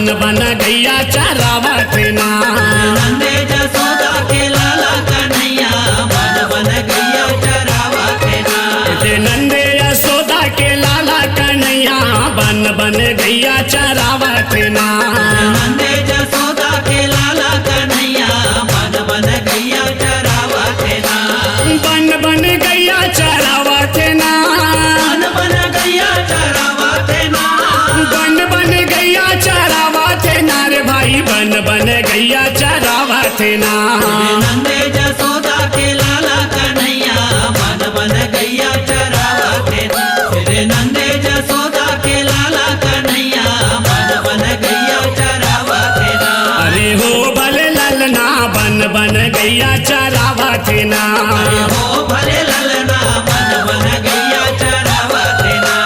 बन गैया चरावत ना। नंदे जसोदा के लाला कन्हैया बन गैया चरावत ना। नंदे यशोदा के लाला कन्हैया बन गैया चरावत ना। नंदे जसोदा के लाला कन्हैया बन गैया चरावत ना। बन गैया चरावत ना। बन गैया चरावत ना। बन गैया चरावत ना रे भाई बन गैया चरावत ना। नंदे जसोदा के लाला कन्हैया बन गैया चरावत ना। रे नंदे जसोदा के लाला कन्हैया बन गैया चरावत ना। अरे हो भले ललना बन गैया चरावत ना। अरे हो भले ललना बन गैया चरावत ना।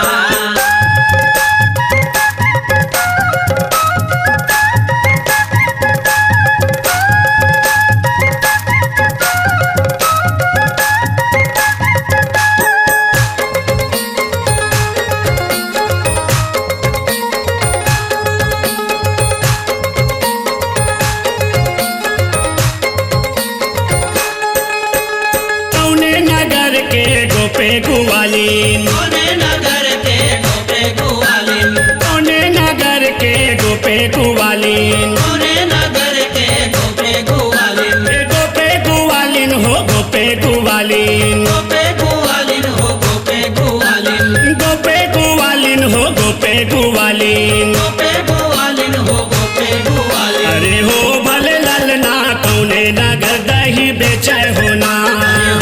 नगर के गोपे गुवालीन। कोने नगर के गोपे गुवालीन। कोने नगर के गोपे गुवालीन। कोने नगर के गोपे गुवालीन। गोपे गुवालीन हो गोपे गुवालीन। गोपे गुवालीन हो गोपे गुवालीन। गोपे गुवालीन हो गोपे गुवालीन। गोपे गुवालीन हो गोपे गुवालीन। अरे हो भले ललना कौने नगर दही बेचे हो ना।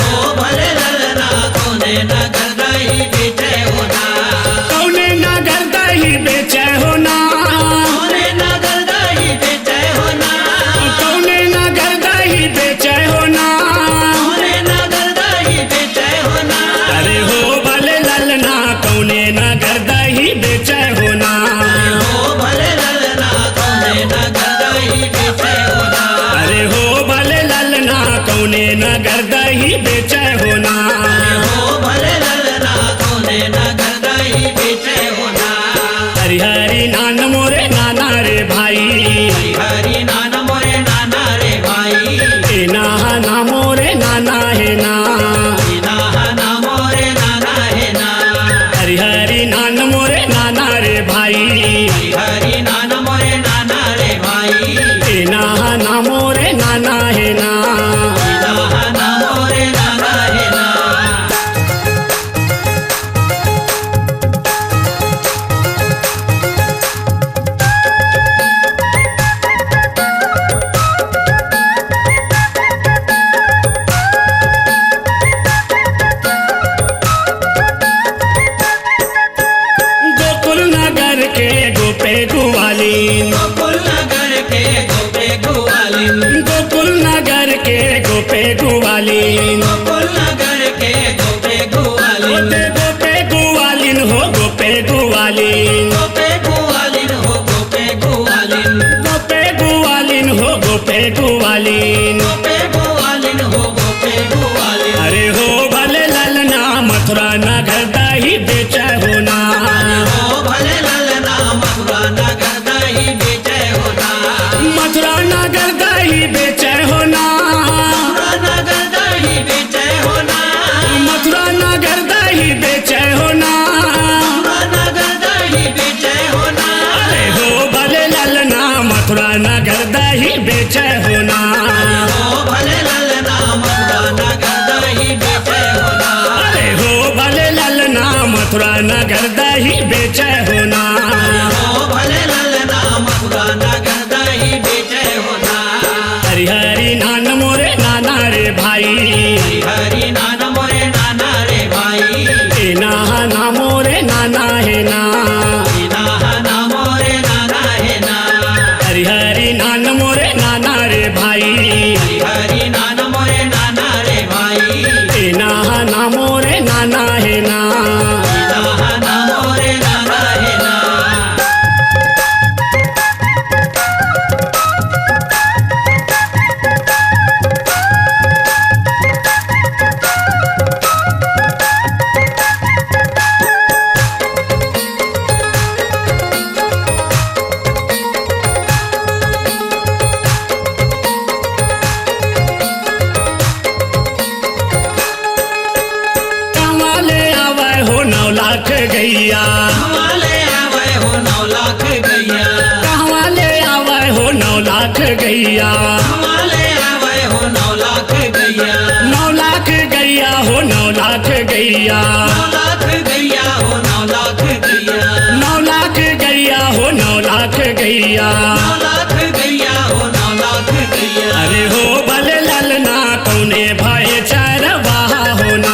हो भले ललना कोने नगर दही बेचे हो ना। कौने नगर दही बेचे हो ना। कोने नगर दही बेचे हो ना। कौने नगर दही बेचे हो ना। कोने नगर दही बेचे हो ना। अरे हो भले ललना कौने नगर दही बेचे हो ना। हो भले ललना कोने नगर दही बेचे हो ना। अरे हो भले ललना कौने नगर दही बेचे हो ना। हो भले ललना कोने नगर दही बेचे हो ना। हरि हरि नान मोरे नाना रे भाई। हरि हरि नाना मोरे नाना रे भाई। ए ना ना मोरे नाना है ना। नाहा ना मोरे नाना है ना। हरि हरि नान मोरे नाना रे भाई। हरि हरि नाना मोरे नाना रे भाई। ए ना ना मोरे नाना है ना। नाहा ना मोरे नाना है ना। गोकुल नगर के गोपे गुवालीन। गोकुल नगर के गोपे गुवालीन। गोकुल नगर के गोपे गुवालीन। गोकुल नगर के गोपे गुवालीन। गोपे गुवालीन हो गोपे गुवालीन। गोपे गुवालीन हो गोपे गुवालीन। गोपे गुवालीन हो गोपे गुवालीन। गोपे गुवालीन हो गोपे गुवालीन। अरे हो भले ललना मथुरा नगर दही बेचे हो ना। हो भले ललना मथुरा नगर दही बेचे हो ना। मथुरा नगर दही बेचे हो ना। मथुरा नगर दही बेचे हो ना। मथुरा नगर दही बेचे हो ना। मथुरा नगर दही बेचे लाख गैया कहवा ले आवे हो 9 लाख गैया हमारे आवे हो 9 लाख गैया 9 लाख गैया हो 9 लाख गैया 9 लाख गैया हो 9 लाख गैया 9 लाख गैया हो 9 लाख गैया 9 लाख गैया हो 9 लाख गैया अरे हो भले ललना कौने भाई चरवाहा होना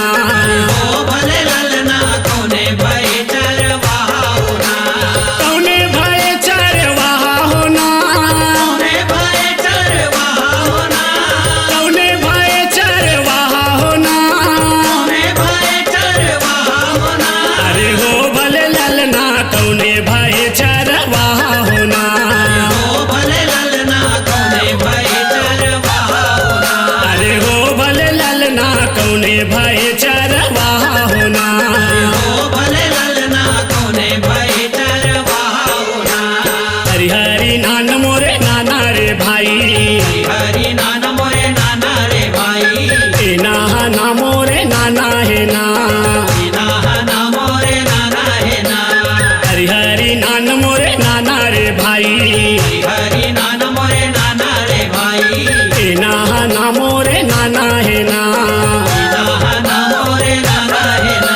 ओ भले ललना कोने भाई चरवाहा होना कौने भाई चरवाहा होना कोने भाई चरवाहा होना कौने भाई चरवाहा होना कोने भाई चरवाहा होना अरे हो भले ललना कौने भाई चरवाहा होना ओ भले ललना कोने भाई चरवाहा होना अरे हो भले ललना कौने भाई चरवाहा होना ओ भले ललना कोने भाई चरवाहा होना हरि हरि नान मोरे नाना रे भाई हरि नाना मोरे नाना रे भाई ए ना मोरे नाना है ना नाना मोरे नाना है ना हरि हरि नान मोरे नाना रे भाई हरि नाना मोरे नाना रे भाई ए ना मोरे नाना है ना नाना मोरे नाना है ना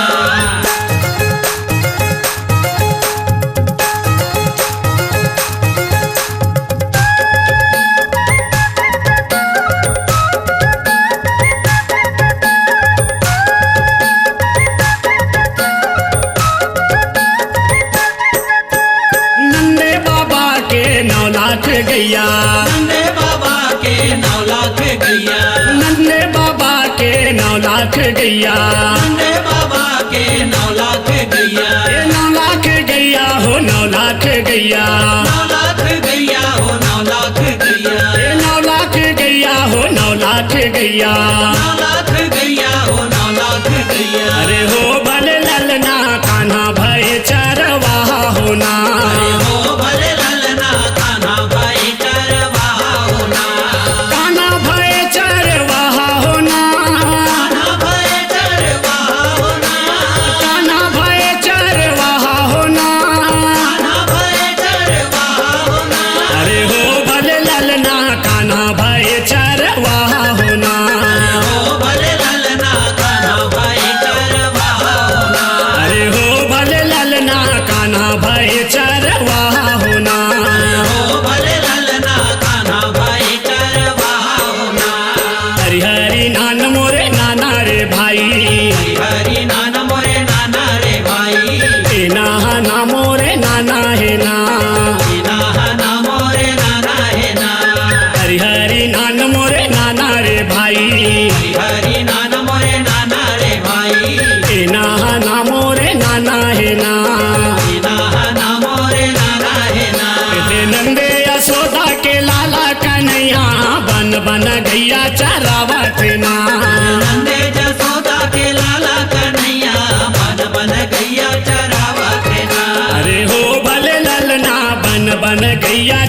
नंदे बाबा के 9 लाख गैया नंदे बाबा के 9 लाख गैया नंदे बाबा के 9 लाख गैया नंदे बाबा के 9 लाख गैया ए 9 लाख गैया हो 9 लाख गैया 9 लाख गैया हो 9 लाख गैया ए 9 लाख गैया हो 9 लाख गैया 9 लाख गैया हो 9 लाख गैया अरे हो भले ललना कान्हा भाई चरवाहा होना ओ भले ललना कान्हा भाई चरवाहा होना कान्हा भाई चरवाहा होना कान्हा भाई चरवाहा होना कान्हा भाई चरवाहा होना कान्हा भाई चरवाहा होना अरे हो भले ललना कान्हा भाई चरवाहा होना ओ भले ललना कान्हा भाई चरवाहा होना अरे हो भले ललना कान्हा भाई चरवाहा होना ओ भले ललना कान्हा भाई चरवाहा होना हरि हरि नान मोरे नाना रे भाई हरि नाना मोरे नाना रे भाई ए ना मोरे नाना है ना नाना मोरे नाना है ना हरि हरि नान मोरे नाना रे भाई हरि नाना मोरे नाना रे भाई ए ना मोरे नाना है ना नाना मोरे नाना है ना ते नंदे यशोदा के लाला कन्हैया बन गैया चरावत ना नंदे जसोदा के लाला कन्हैया बन गैया चरावत ना अरे हो भले ललना बन गैया